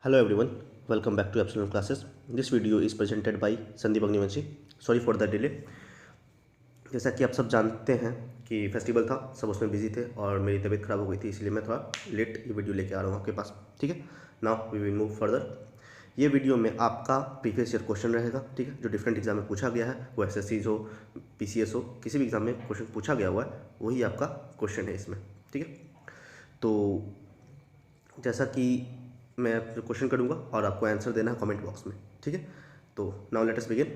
Hello everyone, welcome back to Epsilon Classes. This video is presented by Sandeep Agnivanshi. Sorry for the delay. जैसा कि आप सब जानते हैं कि फेस्टिवल था, सब उसमें बिजी थे और मेरी तबीयत ख़राब हो गई थी, इसलिए मैं थोड़ा लेट ये वीडियो लेके आ रहा हूँ आपके पास. ठीक है, now we will move further. ये वीडियो में आपका प्रीवियस ईयर क्वेश्चन रहेगा. ठीक है, जो डिफरेंट एग्जाम में पूछा गया है, वो एसएससीज हो, पीसीएस हो, किसी भी एग्जाम में क्वेश्चन पूछा गया हुआ है, वही आपका क्वेश्चन है इसमें. ठीक है, तो जैसा कि मैं क्वेश्चन करूँगा और आपको आंसर देना है कमेंट बॉक्स में. ठीक है, तो now let us begin.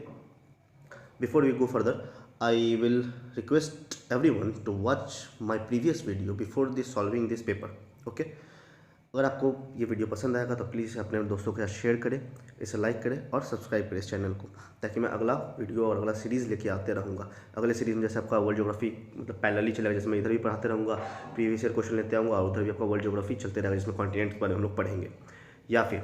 Before we go further, I will request everyone to watch my previous video before this solving this paper. Okay, अगर आपको ये वीडियो पसंद आएगा तो प्लीज़ अपने दोस्तों के साथ शेयर करें, इसे लाइक करें और सब्सक्राइब करें इस चैनल को, ताकि मैं अगला वीडियो और अगला सीरीज़ लेके आते रहूँगा. अगले सीरीज़ में जैसे आपका वर्ल्ड ज्योग्राफी मतलब पैरेलली चलेगा, जैसे मैं इधर भी पढ़ाते रहूँगा, प्रीवियस ईयर क्वेश्चन लेते आऊँगा और उधर भी आपका वर्ल्ड ज्योग्राफी चलते रहेगा, जिसमें कॉन्टिनेंट के बारे में हम लोग पढ़ेंगे. या फिर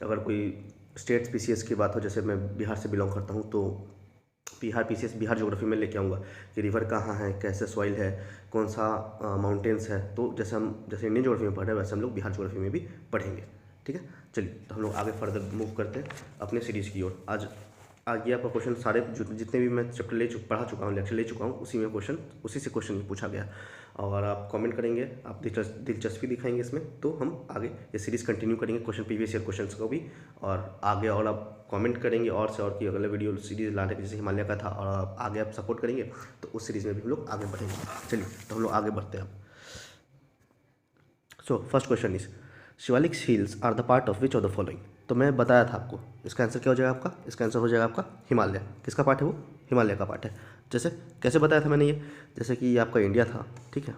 अगर कोई स्टेट्स पीसीएस की बात हो, जैसे मैं बिहार से बिलोंग करता हूँ, तो बिहार पीसीएस बिहार ज्योग्राफी में लेके आऊँगा कि रिवर कहाँ है, कैसे सॉइल है, कौन सा माउंटेन्स है. तो जैसे इंडियन ज्योग्राफी में पढ़ रहे हैं वैसे हम लोग बिहार ज्योग्राफी में भी पढ़ेंगे. ठीक है, चलिए तो हम लोग आगे फर्दर मूव करते हैं अपने सीरीज़ की ओर. आज ये आपका क्वेश्चन सारे जितने भी मैं चैप्टर पढ़ा चुका हूँ, लेक्चर ले चुका हूँ, उसी से क्वेश्चन पूछा गया. और आप कमेंट करेंगे, आप दिलचस्पी दिखाएंगे इसमें, तो हम आगे ये सीरीज़ कंटिन्यू करेंगे क्वेश्चन प्रीवियस ईयर क्वेश्चन को भी. और आगे और आप कमेंट करेंगे और से और की अगले वीडियो सीरीज़ लाने जैसे हिमालय का था, और आगे आप सपोर्ट करेंगे तो उस सीरीज़ में भी हम लोग आगे बढ़ेंगे. चलिए तो हम लोग आगे बढ़ते हैं अब. So first question is Shivalik hills are the part of which of the following. तो मैं बताया था आपको, इसका आंसर क्या हो जाएगा आपका, इसका आंसर हो जाएगा आपका हिमालय. किसका पार्ट है वो, हिमालय का पार्ट है. जैसे कैसे बताया था मैंने ये, जैसे कि ये आपका इंडिया था. ठीक है,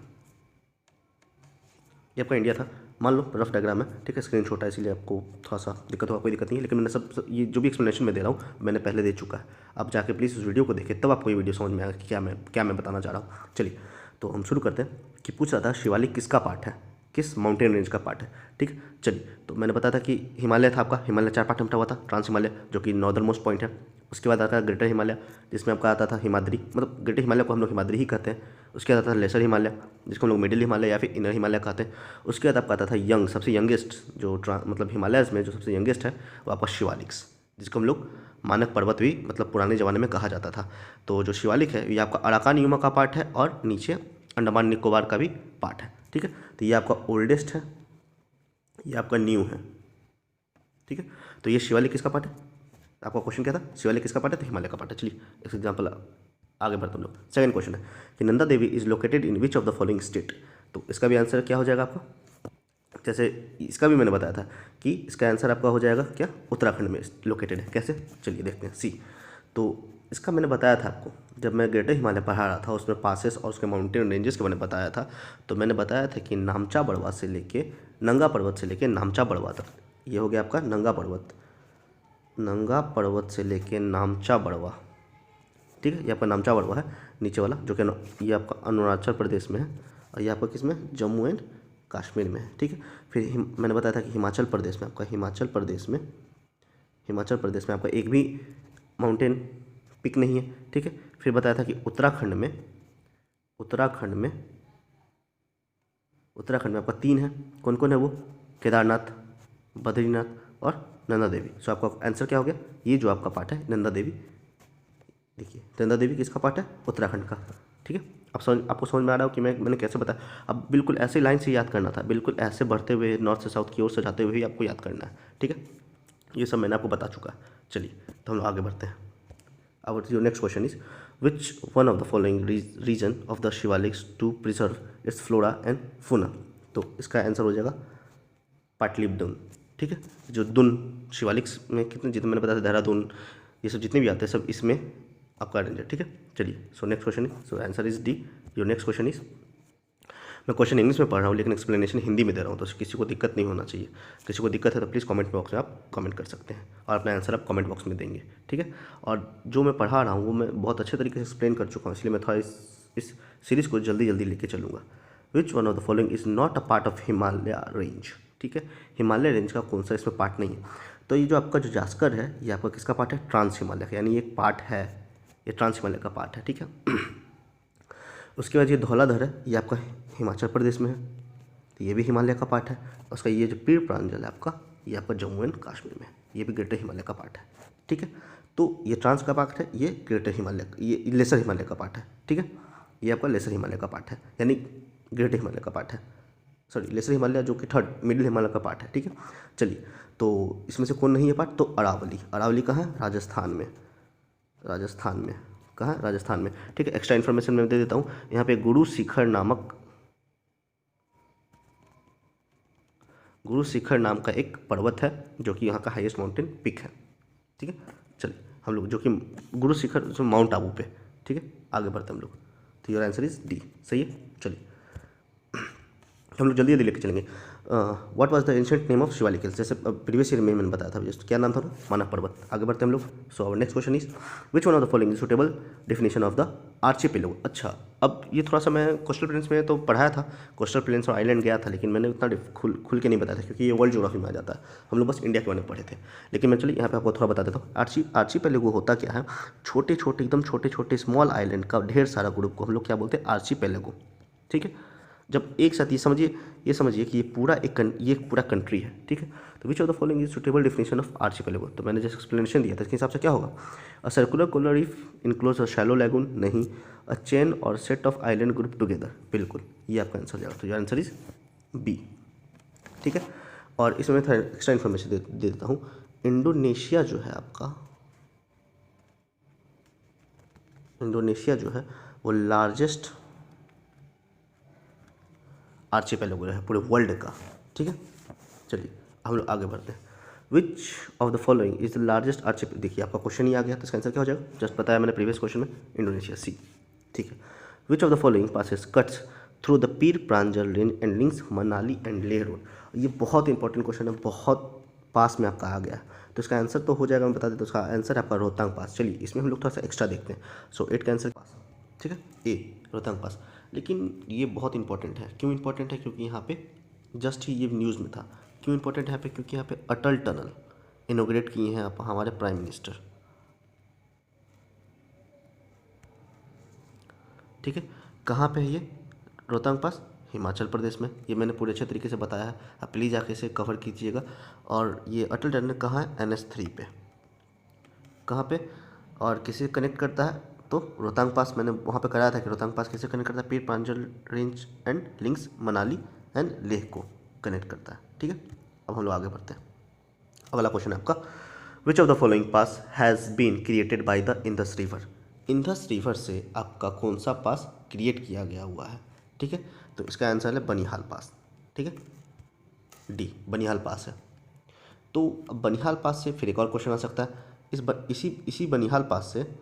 ये आपका इंडिया था, मान लो रफ डायग्राम है. ठीक है, स्क्रीन छोटा है इसलिए आपको थोड़ा सा दिक्कत होगा, कोई दिक्कत नहीं है, लेकिन मैंने सब ये जो भी एक्सप्लेनेशन मैं दे रहा हूँ मैंने पहले दे चुका है. आप जाके प्लीज़ उस वीडियो को देखें, तब आपको ये वीडियो समझ में आएगा कि क्या मैं बताना चाह रहा हूँ. चलिए तो हम शुरू करते हैं कि पूछ रहा था शिवालिक किसका पार्ट है, किस माउंटेन रेंज का पार्ट है. ठीक है, चलिए तो मैंने बताया था कि हिमालय था आपका. हिमालय 4 पार्ट में बटा हुआ था. ट्रांस हिमालय जो कि नॉर्दर मोस्ट पॉइंट है. उसके बाद आता है ग्रेटर हिमालय, जिसमें आपका आता था हिमाद्री, मतलब ग्रेटर हिमालय को हम लोग हिमाद्री ही कहते हैं. उसके बाद आता था लेसर हिमालय, जिसको हम लोग मिडिल हिमालय या फिर इनर हिमालय कहते हैं. उसके बाद आपका आता था यंग, सबसे यंगेस्ट जो मतलब हिमालयस में जो सबसे यंगेस्ट है वो आपका शिवालिक्स, जिसको हम लोग मानक पर्वत भी मतलब पुराने ज़माने में कहा जाता था. तो जो शिवालिक है ये आपका अराकान यूमा का पार्ट है और नीचे अंडमान निकोबार का भी पार्ट है. ठीक है, तो ये आपका ओल्डेस्ट है, ये आपका न्यू है. ठीक है, तो ये शिवालिक किसका पार्ट है, आपका क्वेश्चन क्या था, शिवालिक किसका पार्ट है, तो हिमालय का पार्ट है. चलिए एक एग्जाम्पल आगे बढ़ते हम लोग. सेकंड क्वेश्चन है कि Nanda Devi is located in which of the following state. तो इसका भी आंसर क्या हो जाएगा आपका, जैसे इसका भी मैंने बताया था कि इसका आंसर आपका हो जाएगा क्या, उत्तराखंड में लोकेटेड है. कैसे, चलिए देखते हैं. सी, तो इसका मैंने बताया था आपको जब मैं ग्रेटर हिमालय पढ़ा रहा था, उसमें पासेस और उसके माउंटेन रेंजेस के मैंने बताया था. तो मैंने बताया था कि नामचा बड़वा से लेके नंगा पर्वत से लेके नामचा बड़वा तक, ये हो गया आपका नंगा पर्वत से लेके नामचा बड़वा. ठीक है, ये आपका नामचा बड़वा है नीचे वाला, जो कि ये आपका अरुणाचल प्रदेश में है, और ये आपका किस में, जम्मू एंड कश्मीर में है. ठीक है, फिर मैंने बताया था कि हिमाचल प्रदेश में आपका एक भी माउंटेन पिक नहीं है. ठीक है, फिर बताया था कि उत्तराखंड में आपका 3 है. कौन कौन है वो, केदारनाथ, बद्रीनाथ और नंदा देवी. सो आपका आंसर क्या हो गया, ये जो आपका पार्ट है नंदा देवी. देखिए नंदा देवी किसका पार्ट है, उत्तराखंड का. ठीक है, आपको समझ में आ रहा हो कि मैंने कैसे बताया. अब बिल्कुल ऐसे लाइन से याद करना था, बिल्कुल ऐसे बढ़ते हुए नॉर्थ से साउथ की ओर से जाते हुए ही आपको याद करना है. ठीक है, ये सब मैंने आपको बता चुका है. चलिए तो हम लोग आगे बढ़ते हैं. अब your next question is which one of the following region of the Shivaliks to preserve its flora and fauna. तो इसका आंसर हो जाएगा पाटलिपुत्र. ठीक है, जो दुन शिवालिक्स में जितने मैंने बताया था, देहरादून, ये सब जितने भी आते हैं सब इसमें आपका रेंज है. ठीक है, चलिए so next question is, so answer is D. Your next question is, मैं क्वेश्चन इंग्लिश में पढ़ रहा हूँ लेकिन एक्सप्लेनेशन हिंदी में दे रहा हूँ, तो किसी को दिक्कत नहीं होना चाहिए. किसी को दिक्कत है तो प्लीज़ कमेंट बॉक्स में आप कमेंट कर सकते हैं और अपना आंसर आप कमेंट बॉक्स में देंगे. ठीक है, और जो मैं पढ़ा रहा हूँ वो मैं बहुत अच्छे तरीके से एक्सप्लेन कर चुका हूँ, इसलिए मैं थोड़ा इस सीरीज़ को जल्दी लेके चलूँगा. विच one of the following is not a part of Himalaya range. ठीक है, हिमालय रेंज का कौन सा इसमें पार्ट नहीं है. तो ये जो आपका जो जास्कर है ये आपका किसका पार्ट है, ट्रांस हिमालय का, यानी ये एक पार्ट है, ये ट्रांस हिमालय का पार्ट है. ठीक है, उसके बाद ये धौलाधर है, ये आपका हिमाचल प्रदेश में है, तो ये भी हिमालय का पार्ट है. उसका ये जो पीर प्रांजल है आपका, ये आपका जम्मू एंड कश्मीर में, ये भी ग्रेटर हिमालय का पार्ट है। ठीक है, तो ये ट्रांस का पार्ट है, ये ग्रेटर हिमालय, ये लेसर हिमालय का पार्ट है। ठीक है, ये आपका लेसर हिमालय का पार्ट है, यानी ग्रेटर हिमालय का पार्ट है, सॉरी लेसर हिमालय जो कि थर्ड मिडिल हिमालय का पार्ट है। ठीक है, चलिए, तो इसमें से कौन नहीं है पार्ट, तो अरावली। अरावली कहाँ है, राजस्थान में। राजस्थान में कहाँ है, राजस्थान में। ठीक है, एक्स्ट्रा इन्फॉर्मेशन मैं दे देता हूँ, यहाँ पे गुरु शिखर नाम का एक पर्वत है जो कि यहाँ का हाईएस्ट माउंटेन पिक है। ठीक है, चलिए हम लोग जो कि गुरु शिखर जो माउंट आबू पे। ठीक है, आगे बढ़ते हम लोग, तो योर आंसर इज डी, सही है। चलिए हम लोग जल्दी जल्दी लेके चलेंगे। What was the ancient name of Shivalik hills, जैसे प्रीवियस ईयर में मैंने बताया था जस्ट, क्या नाम था, मानव पर्वत। आगे बढ़ते हैं हम लोग। So our next question is which one of the following is suitable definition of the archipelago. अच्छा, अब ये थोड़ा सा मैं कोस्टल प्लेन्स में तो पढ़ाया था, कोस्टल प्लेन्स और आइलैंड गया था, लेकिन मैंने उतना खुल के नहीं बताया था क्योंकि ये वर्ल्ड ज्योग्राफी में आ जाता है, हम लोग बस इंडिया के बारे में पढ़े थे। लेकिन मैं चलिए यहाँ पे आपको थोड़ा बता देता हूँ। आर्चिपेलागो होता क्या है, छोटे छोटे एकदम छोटे छोटे स्मॉल आइलैंड का ढेर सारा ग्रुप को हम लोग क्या बोलते हैं, आर्चिपेलागो। ठीक है, जब एक साथ ये समझिए कि ये पूरा कंट्री है। ठीक है, तो which of the following is suitable definition of archipelago, तो मैंने जैसे एक्सप्लेनेशन दिया था इसके हिसाब से क्या होगा, a circular coral reef enclose a shallow lagoon, नहीं, अ चेन और set of island group together, बिल्कुल ये आपका आंसर जाएगा, तो योर आंसर इज बी। ठीक है, और इसमें मैं एक्स्ट्रा इन्फॉर्मेशन दे देता हूँ। इंडोनेशिया जो है आपका, इंडोनेशिया जो है वो लार्जेस्ट आर्चिपेलागो है पूरे वर्ल्ड का। ठीक है, चलिए हम लोग आगे बढ़ते हैं। Which of the following is the largest archipelago, देखिए आपका क्वेश्चन ही आ गया, तो इसका आंसर क्या हो जाएगा, जस्ट बताया मैंने प्रीवियस क्वेश्चन में, इंडोनेशिया, सी। ठीक है, which of the following passes cuts through the Pir Panjal range and links Manali and Leh road. ये बहुत इंपॉर्टेंट क्वेश्चन है, बहुत पास में आपका आ गया है, तो इसका आंसर तो हो जाएगा, मैं बता देता हूँ, इसका आंसर है आपका रोहतांग पास। चलिए इसमें हम लोग थोड़ा सा एक्स्ट्रा देखते हैं। सो 8 का आंसर पास, ठीक है, ए रोहतांग पास। लेकिन ये बहुत इंपॉर्टेंट है, क्यों इंपॉर्टेंट है, क्योंकि यहाँ पे जस्ट ही ये न्यूज़ में था। क्यों इंपॉर्टेंट है यहाँ पे, क्योंकि यहाँ पे अटल टनल इनोग्रेट किए हैं आप हमारे प्राइम मिनिस्टर। ठीक है, कहाँ पे है ये रोहतांग पास, हिमाचल प्रदेश में। ये मैंने पूरे अच्छे तरीके से बताया है, आप प्लीज़ आके इसे कवर कीजिएगा। और ये अटल टनल कहाँ है, NH3 पे, कहाँ पे, और किसे कनेक्ट करता है, तो रोहतांग पास मैंने वहाँ पे कराया था कि रोहतांग पास किसे कनेक्ट करता है, Pir Panjal range and links Manali and Leh को कनेक्ट करता है। ठीक है, अब हम लोग आगे बढ़ते हैं। अगला क्वेश्चन है आपका, which of the following pass has been created by the Indus river. Indus river से आपका कौन सा पास क्रिएट किया गया हुआ है। ठीक है, तो इसका आंसर है बनिहाल पास। ठीक है, डी बनिहाल पास है। तो अब बनिहाल पास से फिर एक और क्वेश्चन आ सकता है, इसी बनिहाल पास से,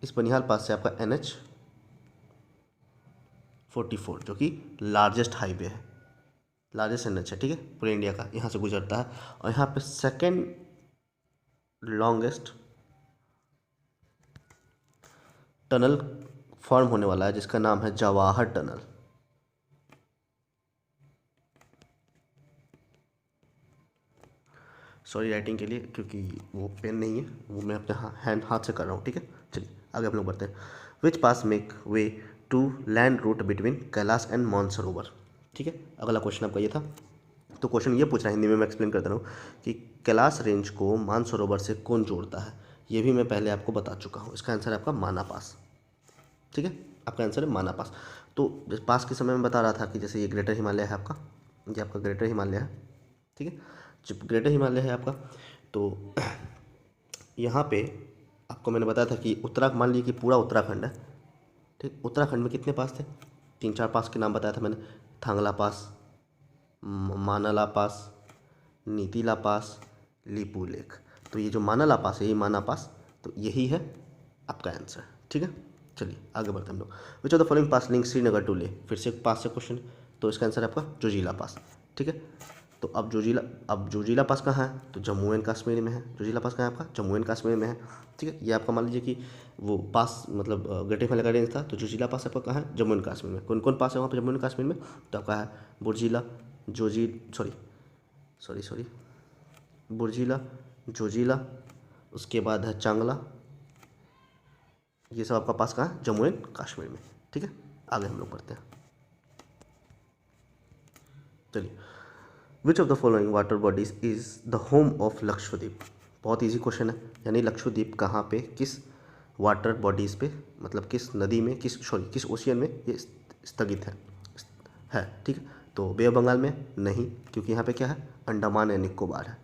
इस बनिहाल पास से आपका NH44 जो कि लार्जेस्ट हाईवे है, लार्जेस्ट NH है। ठीक है, पूरे इंडिया का यहाँ से गुजरता है, और यहाँ पे सेकेंड लॉन्गेस्ट टनल फॉर्म होने वाला है जिसका नाम है जवाहर टनल। सॉरी राइटिंग के लिए, क्योंकि वो पेन नहीं है, वो मैं अपने हाथ से कर रहा हूँ। ठीक है, चलिए आगे हम लोग बढ़ते हैं। Which pass make way to land route between Kailash and Mansarovar. ठीक है, अगला क्वेश्चन आपका ये था। तो क्वेश्चन ये पूछ रहा है, हिंदी में मैं एक्सप्लेन कर दे रहा हूँ कि कैलाश रेंज को मानसरोवर से कौन जोड़ता है। ये भी मैं पहले आपको बता चुका हूँ, इसका आंसर है आपका माना पास। ठीक है, आपका आंसर है माना पास। तो जिस पास के समय में बता रहा था कि जैसे ये ग्रेटर हिमालय है आपका, ये आपका ग्रेटर हिमालय है। ठीक है, जब ग्रेटर हिमालय है आपका, तो यहाँ पे आपको मैंने बताया था कि उत्तराखंड, मान लीजिए कि पूरा उत्तराखंड है। ठीक, उत्तराखंड में कितने पास थे, 3-4 पास के नाम बताया था मैंने, थांगला पास, मानला पास, नीतीला पास, लीपू लेक। तो ये जो मानला पास है, ये माना पास, तो यही है आपका आंसर। ठीक है, चलिए आगे बढ़ते हैं हम लोग। Which of the following pass link Srinagar to Leh, फिर से पास से क्वेश्चन, तो इसका आंसर है आपका जोजिला पास। ठीक है, तो अब जोजिला पास कहाँ है, तो जम्मू एंड कश्मीर में है। जोजिला पास कहाँ है आपका, जम्मू एंड कश्मीर में है। ठीक है, ये आपका मान लीजिए कि वो पास मतलब ग्रेटर हिमालय का रेंज था, तो जोजिला पास आपका कहाँ है, जम्मू एंड कश्मीर में। कौन कौन पास है वहाँ पर जम्मू एंड कश्मीर में, तो आपका है बुर्जिला, सॉरी बुर्जिला, जोजिला, उसके बाद है चांगला, ये सब आपका पास कहाँ है, जम्मू एंड कश्मीर में। ठीक है, आगे हम लोग बढ़ते हैं। चलिए विच of the following water bodies is the home of Lakshadweep. बहुत ईजी क्वेश्चन है, यानी लक्षद्वीप कहाँ पे, किस वाटर बॉडीज़ पे, मतलब किस नदी में, किस ओशियन में ये स्थगित है। ठीक है, तो बे ऑफ बंगाल में नहीं, क्योंकि यहाँ पे क्या है, अंडमान एंड निकोबार है,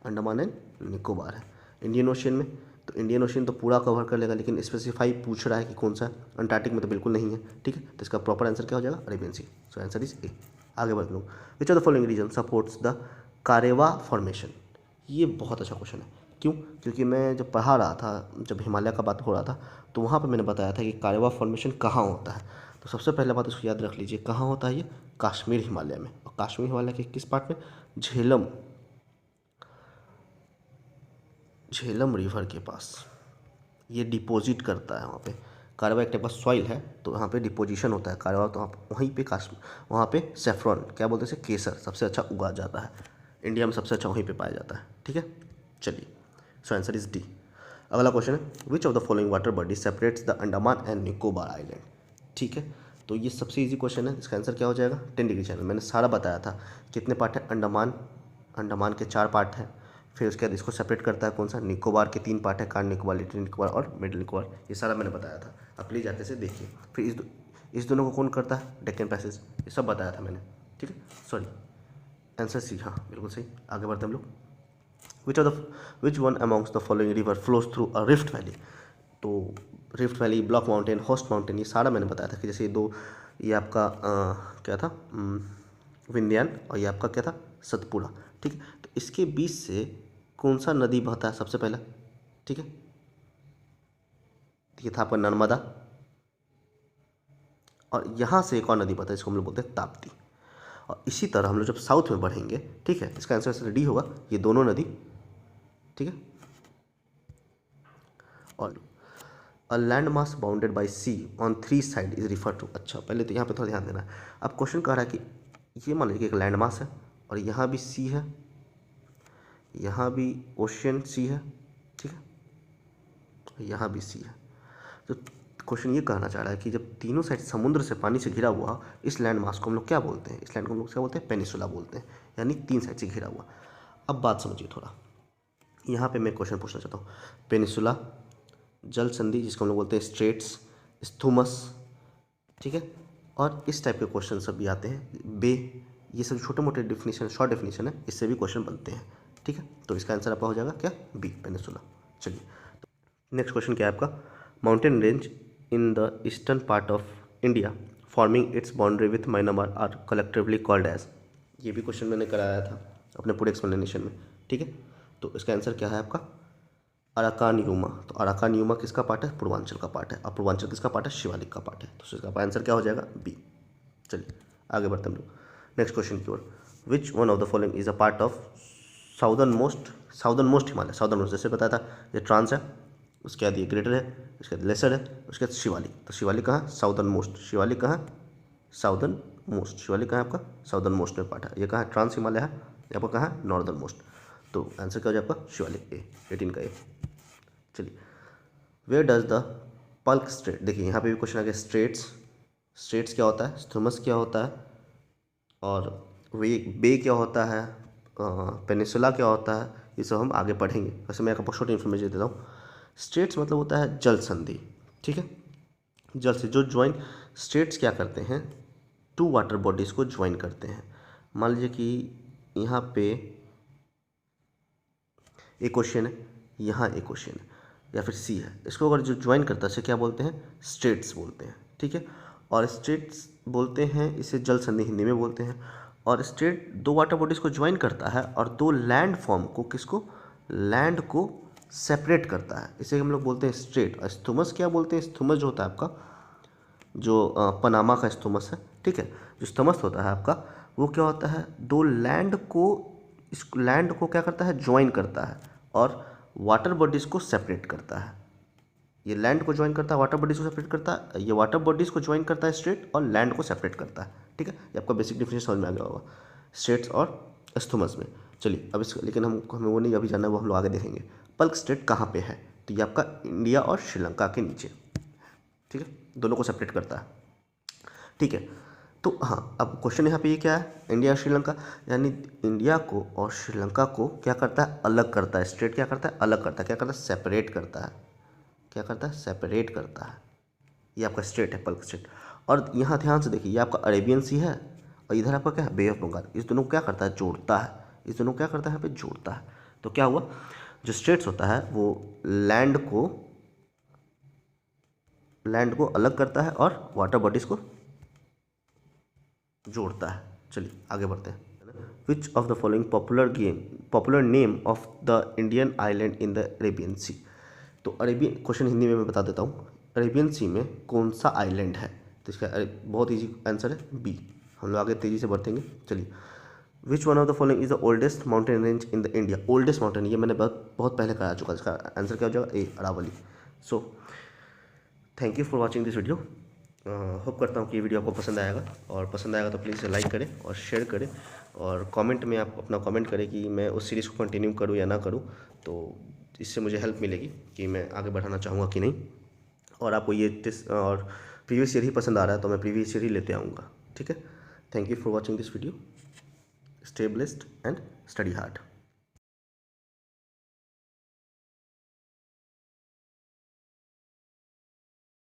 अंडमान एंड निकोबार है। इंडियन ओशियन में, तो इंडियन ओशियन तो पूरा कवर कर लेगा, लेकिन स्पेसिफाई पूछ रहा है कि कौन सा है। अंटार्कटिक में तो बिल्कुल नहीं है। ठीक है, तो इसका प्रॉपर आंसर क्या हो जाएगा, Arabian sea. So answer is A. आगे बढ़ लो, which of the following region supports the Karewa formation. ये बहुत अच्छा क्वेश्चन है। क्यों? क्योंकि मैं जब पढ़ा रहा था, जब हिमालय का बात हो रहा था, तो वहाँ पे मैंने बताया था कि कारेवा फॉर्मेशन कहाँ होता है। तो सबसे पहले बात इसको याद रख लीजिए, कहाँ होता है ये, कश्मीर हिमालय में। और कश्मीर हिमालय के किस पार्ट में, झेलम रिवर के पास ये डिपॉजिट करता है। वहाँ पे कारेवा एक टाइप का सॉइल है, तो वहाँ पे डिपोजिशन होता है कारेवा। तो वहीं पे वहाँ पे सेफ्रॉन, क्या बोलते हैं, केसर सबसे अच्छा उगा जाता है। इंडिया में सबसे अच्छा वहीं पे पाया जाता है। ठीक है, चलिए, सो आंसर इज डी। अगला क्वेश्चन है, which of the following water body separates the Andaman and Nicobar island. ठीक है, तो ये सबसे इजी क्वेश्चन है, इसका आंसर क्या हो जाएगा, 10 डिग्री चैनल। मैंने सारा बताया था कितने पार्ट है, अंडमान के 4 पार्ट हैं। फिर उसके बाद इसको सेपरेट करता है कौन सा, निकोबार के 3 पार्ट है, कार निकोबार, लिटिल निकोबार और मिडिल निकोबार। ये सारा मैंने बताया था, आप प्लीज़ जाते से देखिए। फिर इस दोनों को कौन करता है, डेक्कन पैसेज, ये सब बताया था मैंने। ठीक है, सॉरी, आंसर सी, हाँ बिल्कुल सही। आगे बढ़ते हम लोग, which one amongst the following river flows through a rift valley. तो rift valley, block mountain, horst mountain, ये सारा मैंने बताया था कि जैसे ये आपका क्या था, विंध्यान, और ये आपका क्या था, सतपुड़ा। ठीक है, तो इसके बीच से कौन सा नदी बहता है सबसे पहला। ठीक है, ये था आपका नर्मदा, और यहाँ से एक और नदी बहता है, इसको हम लोग बोलते हैं ताप्ती। और इसी तरह हम लोग जब साउथ में बढ़ेंगे, ठीक है, इसका आंसर डी होगा, ये दोनों नदी। ठीक है, और a land mass bounded by sea on 3 side is refer to. अच्छा, पहले तो यहाँ पे थोड़ा ध्यान देना है। अब क्वेश्चन कह रहा है कि ये मान लीजिए एक लैंड मास है, और यहाँ भी सी है, यहाँ भी ओशियन सी है। ठीक है, यहाँ भी सी है। तो क्वेश्चन ये कहना चाह रहा है कि जब तीनों साइड समुद्र से, पानी से घिरा हुआ इस लैंड मास को हम लोग क्या बोलते हैं, इस लैंड को हम लोग क्या बोलते हैं, पेनिसुला बोलते हैं, यानी 3 साइड से घिरा हुआ। अब बात समझिए थोड़ा, यहाँ पे मैं क्वेश्चन पूछना चाहता हूँ, पेनिसुला, जल संधि जिसको हम लोग बोलते हैं स्ट्रेट्स, स्थूमस, ठीक है, और इस टाइप के क्वेश्चन सब भी आते हैं, बे, ये सब छोटे मोटे डेफिनेशन, शॉर्ट डेफिनेशन है, इससे भी क्वेश्चन बनते हैं। ठीक है, तो इसका आंसर आपका हो जाएगा क्या, बी, पेनिसुला। चलिए, नेक्स्ट क्वेश्चन क्या है आपका, mountain range in the eastern part of India forming its boundary with Myanmar are collectively called as. ये भी क्वेश्चन मैंने कराया था अपने पूरे एक्सप्लेनेशन में। ठीक है, तो इसका आंसर क्या है आपका, अराकान यूमा। तो अराकान यूमा किसका पार्ट है, पूर्वांचल का पार्ट है, और पूर्वांचल किसका पार्ट है, शिवालिक का पार्ट है। तो इसका आंसर क्या हो जाएगा, बी। चलिए आगे बढ़ते हम लोग नेक्स्ट क्वेश्चन की ओर, which one of the following is a part of southern most Himalaya. Southern most जैसे बताया था, ये ट्रांस है, उसके बाद ये ग्रेटर है, उसके बाद लेसर है, उसके बाद शिवालिक। तो शिवालिक कहाँ, साउदर्न मोस्ट, शिवालिक कहाँ, साउदर्न मोस्ट, शिवालिक कहाँ आपका, साउदर्न मोस्ट में पार्ट है। ये कहाँ, ट्रांस हिमालय है, यहाँ पर कहाँ है, नॉर्दर्न मोस्ट। तो आंसर क्या हो जाए आपका, शिवालिक, ए, 18 का ए। चलिए, वेयर डज द पल्क स्ट्रेट, देखिए यहाँ पे भी क्वेश्चन आ गया, स्ट्रेट्स क्या होता है, स्थूमस क्या होता है, और बे क्या होता है, पेनिसुला क्या होता है, ये सब हम आगे पढ़ेंगे। वैसे मैं आपको छोटी इन्फॉर्मेशन देता हूँ। स्टेट्स मतलब होता है जल संधि। ठीक है, जल से जो ज्वाइन, स्टेट्स क्या करते हैं, 2 वाटर बॉडीज़ को ज्वाइन करते हैं। मान लीजिए कि यहाँ पे एक ओशियन है, यहाँ एक ओशियन है, या फिर सी है, इसको अगर जो ज्वाइन करता है इसे क्या बोलते हैं, स्ट्रेट्स बोलते हैं। ठीक है, और स्ट्रेट्स बोलते हैं, इसे जल संधि हिंदी में बोलते हैं। और स्ट्रेट 2 वाटर बॉडीज़ को ज्वाइन करता है, और 2 लैंड फॉर्म को, किसको, लैंड को सेपरेट करता है, इसे हम लोग बोलते हैं स्ट्रेट। और स्थूमस क्या बोलते हैं, स्थूमस जो होता है आपका, जो पनामा का स्थूमस है, ठीक है, जो स्थूमस होता है आपका, वो क्या होता है, 2 लैंड को, इस लैंड को क्या करता है, ज्वाइन करता है, और वाटर बॉडीज़ को सेपरेट करता है। ये लैंड को ज्वाइन करता है, वाटर बॉडीज़ को सेपरेट करता है, ये वाटर बॉडीज़ को ज्वाइन करता है स्ट्रेट, और लैंड को सेपरेट करता है। ठीक है, ये आपका बेसिक डिफिनेशन समझ में आ गया होगा स्ट्रेट्स और स्थूमस में। चलिए अब लेकिन हमें वो नहीं अभी जानना है, वो हम लोग आगे देखेंगे। पल्क स्टेट कहाँ पे है, तो ये आपका इंडिया और श्रीलंका के नीचे। ठीक है, दोनों को सेपरेट करता है। ठीक है, तो हाँ, अब क्वेश्चन यहाँ पे ये क्या है, इंडिया और श्रीलंका, यानी इंडिया को और श्रीलंका को क्या करता है, अलग करता है। स्टेट क्या करता है, अलग करता है। क्या करता है, सेपरेट करता है। क्या करता है, सेपरेट करता है। ये आपका स्टेट है, पल्क स्टेट। और यहाँ ध्यान से देखिए, ये आपका अरेबियन सी है और इधर आपका क्या है, बे ऑफ बंगाल। इस दोनों को क्या करता है, जोड़ता है। इस दोनों को क्या करता है, यहाँ पे जोड़ता है। तो क्या हुआ, जो स्टेट्स होता है वो लैंड को अलग करता है और वाटर बॉडीज को जोड़ता है। चलिए आगे बढ़ते हैं। Which of the following popular name of the Indian island in the Arabian sea. तो अरेबियन, क्वेश्चन हिंदी में मैं बता देता हूँ, अरेबियन सी में कौन सा आइलैंड है। तो इसका बहुत इजी आंसर है बी। हम लोग आगे तेज़ी से बढ़तेंगे। चलिए, विच one of the following is the oldest mountain range in the India. Oldest mountain, ये मैंने बहुत पहले करा चुका है। इसका आंसर क्या हो जाएगा, A, Aravalli. So thank you for watching this video. Hope करता हूँ कि ये वीडियो आपको पसंद आएगा, और पसंद आएगा तो प्लीज़ लाइक करें और शेयर करें, और कमेंट में आप अपना कमेंट करें कि मैं उस सीरीज़ को कंटिन्यू करूँ या ना करूँ। तो इससे मुझे हेल्प मिलेगी कि मैं आगे बढ़ाना चाहूँगा कि नहीं। और आपको ये टेस्ट और प्रीवियस ईयर ही पसंद आ रहा है तो मैं प्रीवियस ईयर ही लेते आऊँगा। ठीक है, thank you for watching this video. Stay blessed and study hard.